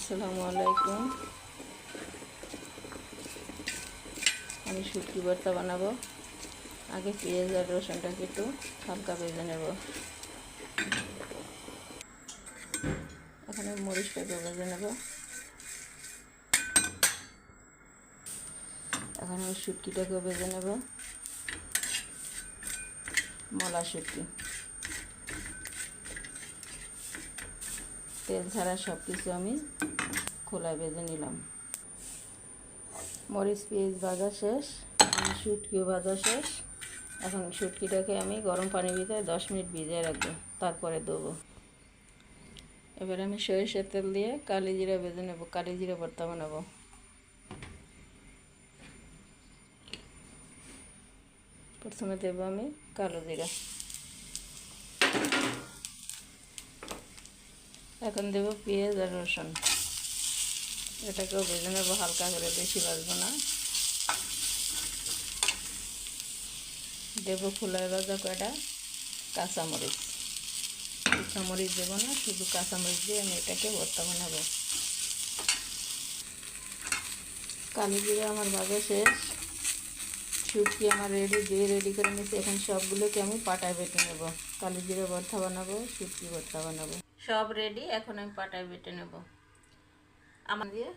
আসসালামু আলাইকুম। আমি শুটকি ভর্তা বানাবো। আগে পেঁয়াজ আর রসুনটাকে একটু হালকা ভেজে নেব। এখানে মরিচটাকে ভেজে নেব। এখন আমি শুটকিটাকেও ভেজে নেব। মলা শুটকি, তেল ছাড়া সব কিছু আমি খোলায় ভেজে নিলাম। মরিচ পেঁয়াজ ভাজা শেষ, শুটকিও ভাজা শেষ। এখন শুটকিটাকে আমি গরম পানির ভিতরে 10 মিনিট ভিজিয়ে রাখবো, তারপরে দেবো। এবার আমি সরিষার তেল দিয়ে কালি জিরা ভেজে নেব, কালি জিরা ভর্তা বানাবো। প্রথমে দেবো আমি কালো জিরা, এখন দেবো পেঁয়াজ আর রসুন। এটাকেও ভেজে নেব হালকা করে, বেশি ভাজবো না। দেবো খোলায় ভাজা কয়টা কাঁচামরিচ। কাঁচামরিচ দেবো না, শুধু কাঁচামরিচ দিয়ে আমি এটাকে ভর্তা বানাবো। কালো জিরা আমার ভাজা শেষ, শুটকি আমার রেডি করে নিয়েছি। এখন সবগুলোকে আমি পাটায় বেটে নেব। কালো জিরা ভর্তা বানাবো, শুটকি ভর্তা বানাবো, সব রেডি। এখন আমি পাটায় বেটে নেব। আমার দিয়ে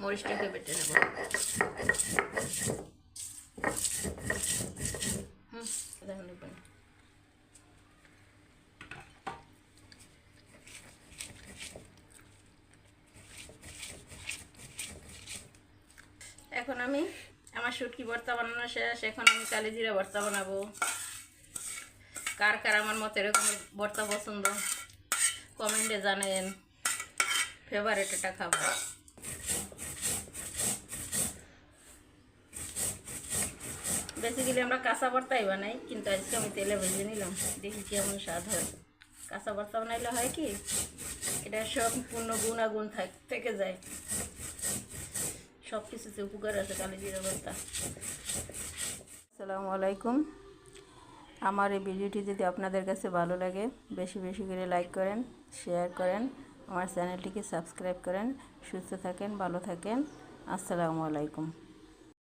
মরিচটাকে বেটে নেব। এখন আমি আমার শুটকি ভর্তা বানানো শেষ। এখন আমি কালি জিরা ভর্তা বানাবো। কার কার আমার মতো এরকম ভর্তা পছন্দ কমেন্টে জানেন। ফেভারিট এটা খাবার। বেসিক্যালি আমরা কাঁচা ভর্তাই বানাই, কিন্তু আজকে আমি তেলে ভেজে নিলাম, দেখি কেমন স্বাদ হয়। কাঁচা ভর্তা বানাইলে হয় কি, এটা সম্পূর্ণ গুণাগুণ থেকে যায়। সব কিছুতে উপকার আছে কালি জিরা ভর্তা। আসসালামু আলাইকুম। আমার এই ভিডিওটি যদি আপনাদের কাছে ভালো লাগে, বেশি বেশি করে লাইক করেন, শেয়ার করেন, আমার চ্যানেলটিকে সাবস্ক্রাইব করেন। সুস্থ থাকেন, ভালো থাকেন। আসসালামু আলাইকুম।